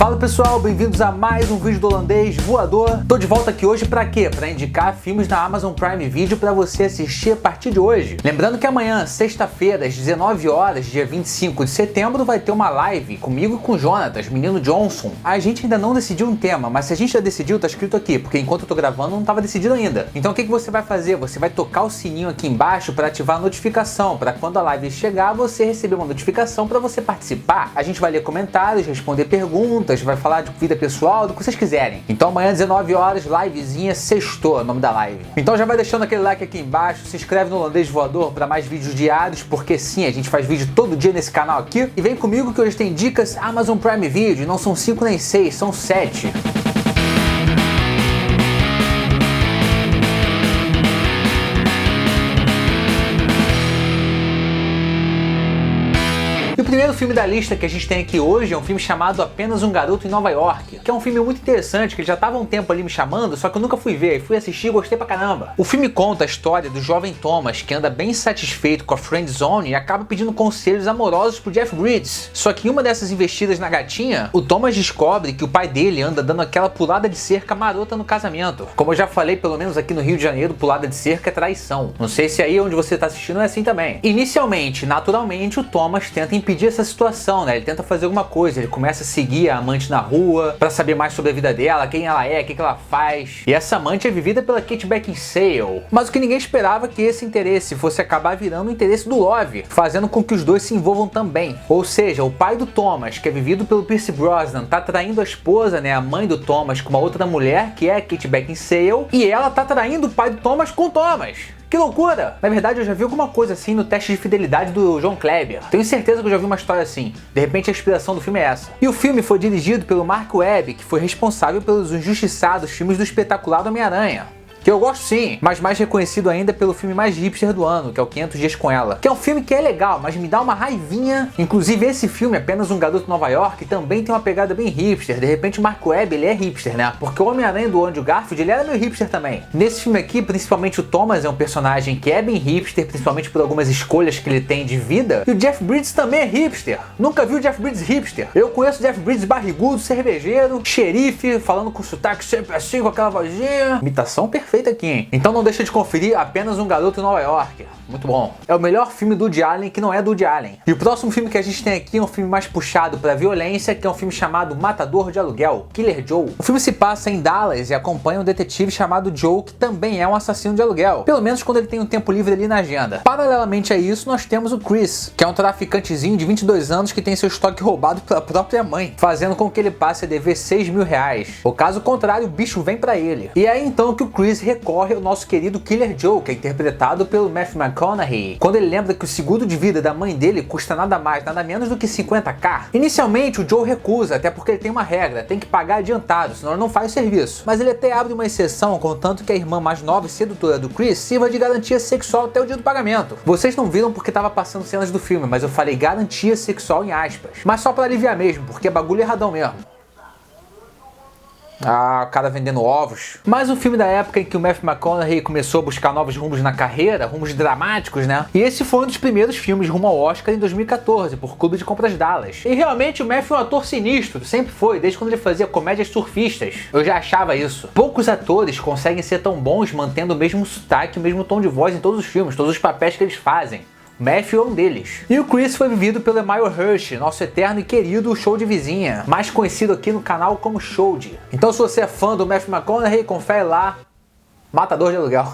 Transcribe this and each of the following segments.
Fala pessoal, bem-vindos a mais um vídeo do Holandês Voador. Tô de volta aqui hoje pra quê? Pra indicar filmes da Amazon Prime Video pra você assistir a partir de hoje. Lembrando que amanhã, sexta-feira, às 19 horas, dia 25 de setembro, vai ter uma live comigo e com o Jonatas, menino Johnson. A gente ainda não decidiu um tema, mas se a gente já decidiu, tá escrito aqui, porque enquanto eu tô gravando não tava decidido ainda. Então o que você vai fazer? Você vai tocar o sininho aqui embaixo pra ativar a notificação, pra quando a live chegar, você receber uma notificação pra você participar. A gente vai ler comentários, responder perguntas, vai falar de vida pessoal, do que vocês quiserem. Então amanhã, 19 horas, livezinha, sextou, é o nome da live. Então já vai deixando aquele like aqui embaixo, se inscreve no Holandês Voador para mais vídeos diários, porque sim, a gente faz vídeo todo dia nesse canal aqui. E vem comigo que hoje tem dicas Amazon Prime Video, não são 5 nem 6, são 7. O primeiro filme da lista que a gente tem aqui hoje é um filme chamado Apenas um Garoto em Nova York, que é um filme muito interessante, que já estava há um tempo ali me chamando, só que eu nunca fui ver, e fui assistir e gostei pra caramba. O filme conta a história do jovem Thomas, que anda bem insatisfeito com a friend zone e acaba pedindo conselhos amorosos pro Jeff Bridges. Só que em uma dessas investidas na gatinha, o Thomas descobre que o pai dele anda dando aquela pulada de cerca marota no casamento. Como eu já falei, pelo menos aqui no Rio de Janeiro, pulada de cerca é traição. Não sei se aí onde você tá assistindo é assim também. Inicialmente, naturalmente, o Thomas tenta impedir essa situação, né? Ele tenta fazer alguma coisa, ele começa a seguir a amante na rua pra saber mais sobre a vida dela, quem ela é, o que ela faz. E essa amante é vivida pela Kate Beckinsale. Mas o que ninguém esperava é que esse interesse fosse acabar virando o interesse do Love, fazendo com que os dois se envolvam também. Ou seja, o pai do Thomas, que é vivido pelo Pierce Brosnan, tá traindo a esposa, né, a mãe do Thomas, com uma outra mulher, que é a Kate Beckinsale, e ela tá traindo o pai do Thomas com o Thomas. Que loucura! Na verdade, eu já vi alguma coisa assim no teste de fidelidade do João Kleber. Tenho certeza que eu já vi uma história assim. De repente, a inspiração do filme é essa. E o filme foi dirigido pelo Mark Webb, que foi responsável pelos injustiçados filmes do espetacular Homem-Aranha. Que eu gosto sim, mas mais reconhecido ainda pelo filme mais hipster do ano, que é o 500 Dias com Ela. Que é um filme que é legal, mas me dá uma raivinha. Inclusive esse filme, Apenas um Garoto em Nova York, também tem uma pegada bem hipster. De repente o Mark Webb, ele é hipster, né? Porque o Homem-Aranha do Andrew Garfield, ele era meio hipster também. Nesse filme aqui, principalmente o Thomas é um personagem que é bem hipster, principalmente por algumas escolhas que ele tem de vida. E o Jeff Bridges também é hipster. Nunca vi o Jeff Bridges hipster. Eu conheço o Jeff Bridges barrigudo, cervejeiro, xerife, falando com sotaque sempre assim, com aquela vozinha. Imitação perfeita aqui, hein? Então não deixa de conferir Apenas um Garoto em Nova York. Muito bom. É o melhor filme do Woody Allen que não é do Woody Allen. E o próximo filme que a gente tem aqui é um filme mais puxado pra violência, que é um filme chamado Matador de Aluguel, Killer Joe. O filme se passa em Dallas e acompanha um detetive chamado Joe, que também é um assassino de aluguel. Pelo menos quando ele tem um tempo livre ali na agenda. Paralelamente a isso, nós temos o Chris, que é um traficantezinho de 22 anos que tem seu estoque roubado pela própria mãe, fazendo com que ele passe a dever 6 mil reais. O caso contrário, o bicho vem pra ele. E é então que o Chris recorre ao nosso querido Killer Joe, que é interpretado pelo Matthew McConaughey, quando ele lembra que o seguro de vida da mãe dele custa nada mais, nada menos do que 50k. Inicialmente o Joe recusa, até porque ele tem uma regra, tem que pagar adiantado, senão ele não faz o serviço. Mas ele até abre uma exceção, contanto que a irmã mais nova e sedutora do Chris sirva de garantia sexual até o dia do pagamento. Vocês não viram porque tava passando cenas do filme, mas eu falei garantia sexual em aspas. Mas só pra aliviar mesmo, porque é bagulho erradão mesmo. Ah, o cara vendendo ovos. Mas o filme da época em que o Matthew McConaughey começou a buscar novos rumos na carreira, rumos dramáticos, né? E esse foi um dos primeiros filmes rumo ao Oscar em 2014, por Clube de Compras Dallas. E realmente o Matthew é um ator sinistro, sempre foi, desde quando ele fazia comédias surfistas. Eu já achava isso. Poucos atores conseguem ser tão bons mantendo o mesmo sotaque, o mesmo tom de voz em todos os filmes, todos os papéis que eles fazem. Matthew é um deles. E o Chris foi vivido pelo Emile Hirsch, nosso eterno e querido show de vizinha, mais conhecido aqui no canal como Showdy. Então se você é fã do Matthew McConaughey, confere lá, Matador de Aluguel.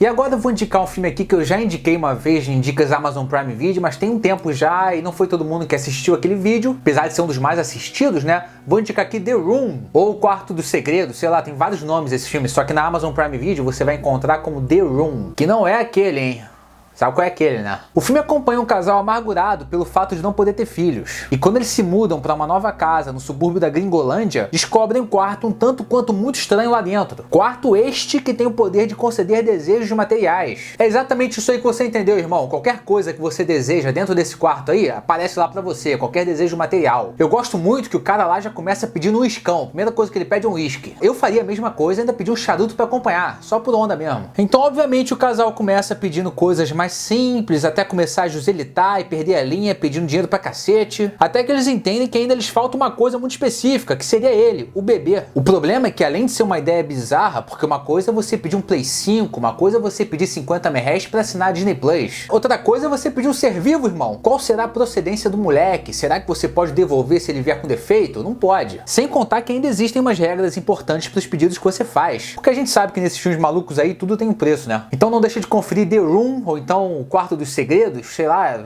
E agora eu vou indicar um filme aqui que eu já indiquei uma vez em Dicas Amazon Prime Video, mas tem um tempo já e não foi todo mundo que assistiu aquele vídeo, apesar de ser um dos mais assistidos, né? Vou indicar aqui The Room, ou O Quarto do Segredo, sei lá, tem vários nomes esse filme, só que na Amazon Prime Video você vai encontrar como The Room, que não é aquele, hein? Sabe qual é aquele, né? O filme acompanha um casal amargurado pelo fato de não poder ter filhos. E quando eles se mudam para uma nova casa no subúrbio da Gringolândia, descobrem um quarto um tanto quanto muito estranho lá dentro. Quarto este que tem o poder de conceder desejos materiais. É exatamente isso aí que você entendeu, irmão. Qualquer coisa que você deseja dentro desse quarto aí, aparece lá pra você. Qualquer desejo material. Eu gosto muito que o cara lá já começa pedindo um uiscão. A primeira coisa que ele pede é um uísque. Eu faria a mesma coisa e ainda pedir um charuto pra acompanhar. Só por onda mesmo. Então, obviamente, o casal começa pedindo coisas mais mais simples, até começar a juselitar e perder a linha pedindo dinheiro pra cacete, até que eles entendem que ainda lhes falta uma coisa muito específica, que seria ele, o bebê. O problema é que além de ser uma ideia bizarra, porque uma coisa é você pedir um Play 5, uma coisa é você pedir 50 MHz pra assinar a Disney Plus, outra coisa é você pedir um ser vivo, irmão. Qual será a procedência do moleque? Será que você pode devolver se ele vier com defeito? Não pode. Sem contar que ainda existem umas regras importantes pros pedidos que você faz, porque a gente sabe que nesses filmes malucos aí tudo tem um preço, né? Então não deixa de conferir The Room, ou então O Quarto dos Segredos, sei lá,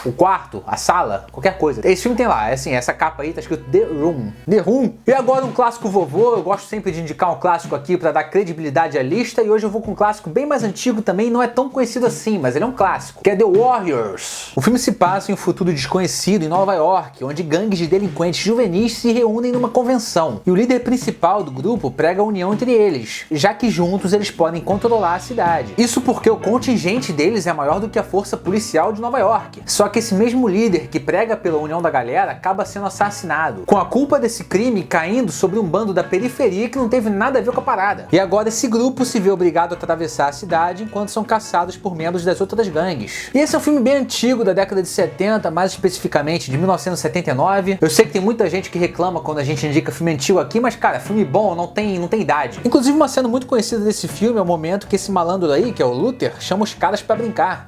o quarto, a sala, qualquer coisa. Esse filme tem lá, é assim, essa capa aí tá escrito The Room. The Room. E agora um clássico vovô, eu gosto sempre de indicar um clássico aqui pra dar credibilidade à lista, e hoje eu vou com um clássico bem mais antigo também, não é tão conhecido assim, mas ele é um clássico, que é The Warriors. O filme se passa em um futuro desconhecido em Nova York, onde gangues de delinquentes juvenis se reúnem numa convenção, e o líder principal do grupo prega a união entre eles, já que juntos eles podem controlar a cidade. Isso porque o contingente deles é maior do que a força policial de Nova York. Só que esse mesmo líder que prega pela união da galera acaba sendo assassinado, com a culpa desse crime caindo sobre um bando da periferia que não teve nada a ver com a parada. E agora esse grupo se vê obrigado a atravessar a cidade enquanto são caçados por membros das outras gangues. E esse é um filme bem antigo, da década de 70, mais especificamente de 1979. Eu sei que tem muita gente que reclama quando a gente indica filme antigo aqui, mas cara, filme bom não tem idade. Inclusive uma cena muito conhecida desse filme é o momento que esse malandro aí, que é o Luther, chama os caras pra brincar.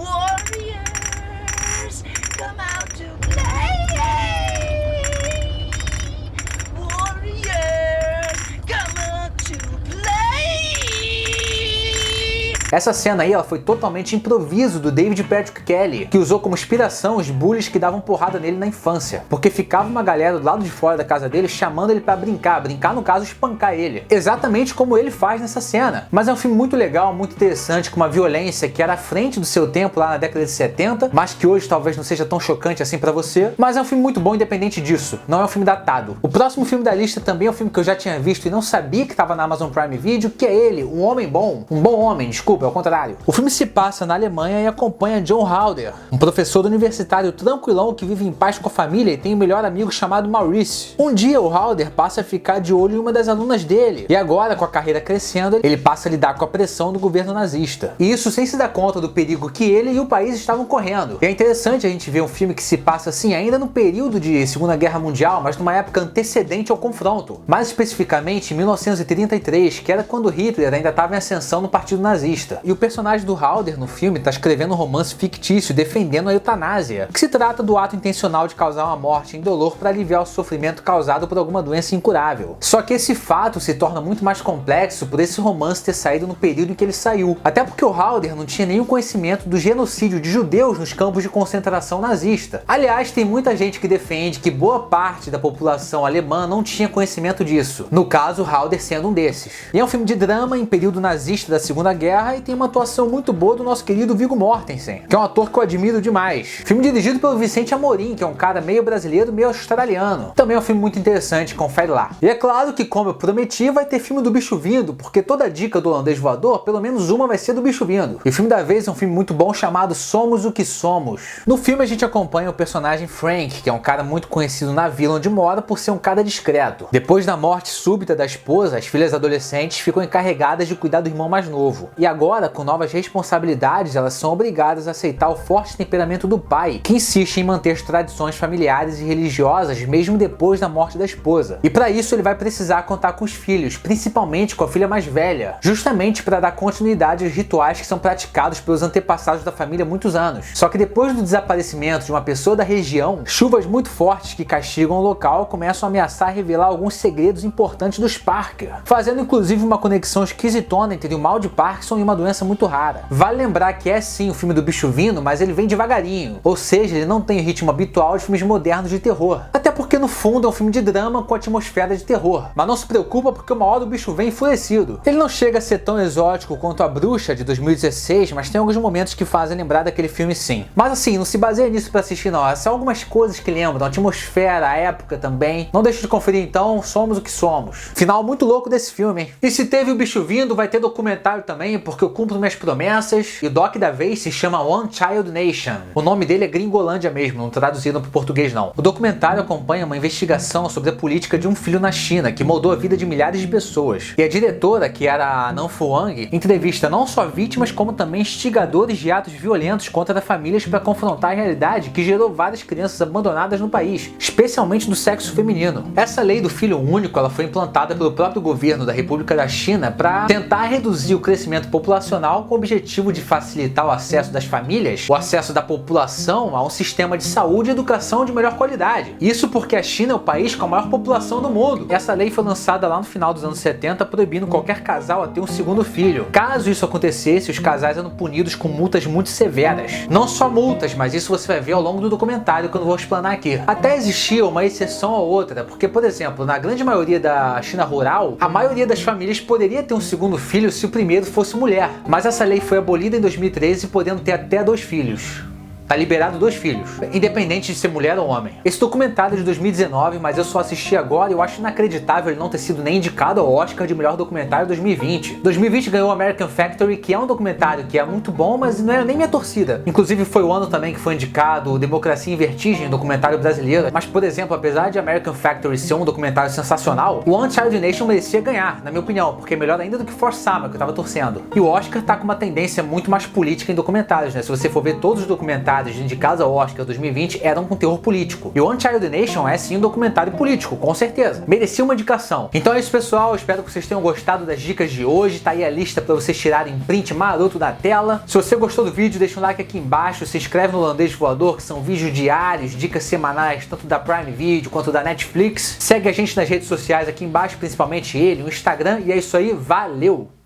Essa cena aí ela foi totalmente improviso do David Patrick Kelly, que usou como inspiração os bullies que davam porrada nele na infância, porque ficava uma galera do lado de fora da casa dele chamando ele pra brincar no caso espancar ele, exatamente como ele faz nessa cena. Mas é um filme muito legal, muito interessante, com uma violência que era à frente do seu tempo lá na década de 70, mas que hoje talvez não seja tão chocante assim pra você, mas é um filme muito bom independente disso, não é um filme datado. O próximo filme da lista também é um filme que eu já tinha visto e não sabia que estava na Amazon Prime Video, que é ele, Um Homem Bom, um bom homem, desculpa, ao contrário. O filme se passa na Alemanha e acompanha John Halder, um professor universitário tranquilão que vive em paz com a família e tem um melhor amigo chamado Maurice. Um dia o Halder passa a ficar de olho em uma das alunas dele, e agora com a carreira crescendo, ele passa a lidar com a pressão do governo nazista. E isso sem se dar conta do perigo que ele e o país estavam correndo. E é interessante a gente ver um filme que se passa assim ainda no período de Segunda Guerra Mundial, mas numa época antecedente ao confronto. Mais especificamente em 1933, que era quando Hitler ainda estava em ascensão no partido nazista. E o personagem do Halder no filme está escrevendo um romance fictício defendendo a eutanásia, que se trata do ato intencional de causar uma morte indolor para aliviar o sofrimento causado por alguma doença incurável. Só que esse fato se torna muito mais complexo por esse romance ter saído no período em que ele saiu, até porque o Halder não tinha nenhum conhecimento do genocídio de judeus nos campos de concentração nazista. Aliás, tem muita gente que defende que boa parte da população alemã não tinha conhecimento disso, no caso Halder sendo um desses. E é um filme de drama em período nazista da Segunda Guerra e tem uma atuação muito boa do nosso querido Viggo Mortensen, que é um ator que eu admiro demais. Filme dirigido pelo Vicente Amorim, que é um cara meio brasileiro, meio australiano. Também é um filme muito interessante, confere lá. E é claro que, como eu prometi, vai ter filme do bicho vindo, porque toda dica do holandês voador, pelo menos uma vai ser do bicho vindo. E o filme da vez é um filme muito bom chamado Somos o que Somos. No filme a gente acompanha o personagem Frank, que é um cara muito conhecido na vila onde mora por ser um cara discreto. Depois da morte súbita da esposa, as filhas adolescentes ficam encarregadas de cuidar do irmão mais novo. E agora, com novas responsabilidades, elas são obrigadas a aceitar o forte temperamento do pai, que insiste em manter as tradições familiares e religiosas mesmo depois da morte da esposa. E para isso ele vai precisar contar com os filhos, principalmente com a filha mais velha, justamente para dar continuidade aos rituais que são praticados pelos antepassados da família há muitos anos. Só que depois do desaparecimento de uma pessoa da região, chuvas muito fortes que castigam o local começam a ameaçar revelar alguns segredos importantes dos Parker, fazendo inclusive uma conexão esquisitona entre o mal de Parkinson e uma doença muito rara. Vale lembrar que é sim o filme do bicho vindo, mas ele vem devagarinho, ou seja, ele não tem o ritmo habitual de filmes modernos de terror, até porque no fundo é um filme de drama com atmosfera de terror. Mas não se preocupa porque uma hora o bicho vem enfurecido. Ele não chega a ser tão exótico quanto A Bruxa de 2016, mas tem alguns momentos que fazem lembrar daquele filme sim. Mas assim, não se baseia nisso pra assistir não, são algumas coisas que lembram, a atmosfera, a época também. Não deixe de conferir então Somos o que Somos. Final muito louco desse filme, hein? E se teve o bicho vindo, vai ter documentário também, porque eu cumpro minhas promessas. E o doc da vez se chama One Child Nation. O nome dele é Gringolândia mesmo, não traduzido para o português não. O documentário acompanha uma investigação sobre a política de um filho na China, que moldou a vida de milhares de pessoas. E a diretora, que era a Nan Fuang, entrevista não só vítimas, como também instigadores de atos violentos contra famílias para confrontar a realidade que gerou várias crianças abandonadas no país, especialmente do sexo feminino. Essa lei do filho único, ela foi implantada pelo próprio governo da República da China para tentar reduzir o crescimento populacional com o objetivo de facilitar o acesso das famílias, o acesso da população a um sistema de saúde e educação de melhor qualidade. Isso porque a China é o país com a maior população do mundo. Essa lei foi lançada lá no final dos anos 70, proibindo qualquer casal a ter um segundo filho. Caso isso acontecesse, os casais eram punidos com multas muito severas. Não só multas, mas isso você vai ver ao longo do documentário que eu não vou explanar aqui. Até existia uma exceção ou outra, porque, por exemplo, na grande maioria da China rural, a maioria das famílias poderia ter um segundo filho se o primeiro fosse mulher. Mas essa lei foi abolida em 2013, podendo ter até 2 filhos. Tá liberado 2 filhos, independente de ser mulher ou homem. Esse documentário é de 2019, mas eu só assisti agora e eu acho inacreditável ele não ter sido nem indicado ao Oscar de melhor documentário 2020. 2020 ganhou American Factory, que é um documentário que é muito bom, mas não era nem minha torcida. Inclusive foi o ano também que foi indicado Democracia em Vertigem, documentário brasileiro. Mas, por exemplo, apesar de American Factory ser um documentário sensacional, o One Child Nation merecia ganhar, na minha opinião, porque é melhor ainda do que Force Summer, que eu tava torcendo. E o Oscar tá com uma tendência muito mais política em documentários, né? Se você for ver todos os documentários indicados ao Oscar 2020 eram com teor político. E o One Child Nation é sim um documentário político, com certeza. Merecia uma indicação. Então é isso, pessoal. Espero que vocês tenham gostado das dicas de hoje. Tá aí a lista para vocês tirarem print maroto da tela. Se você gostou do vídeo, deixa um like aqui embaixo. Se inscreve no Holandês Voador, que são vídeos diários, dicas semanais, tanto da Prime Video quanto da Netflix. Segue a gente nas redes sociais aqui embaixo, principalmente ele, o Instagram. E é isso aí. Valeu!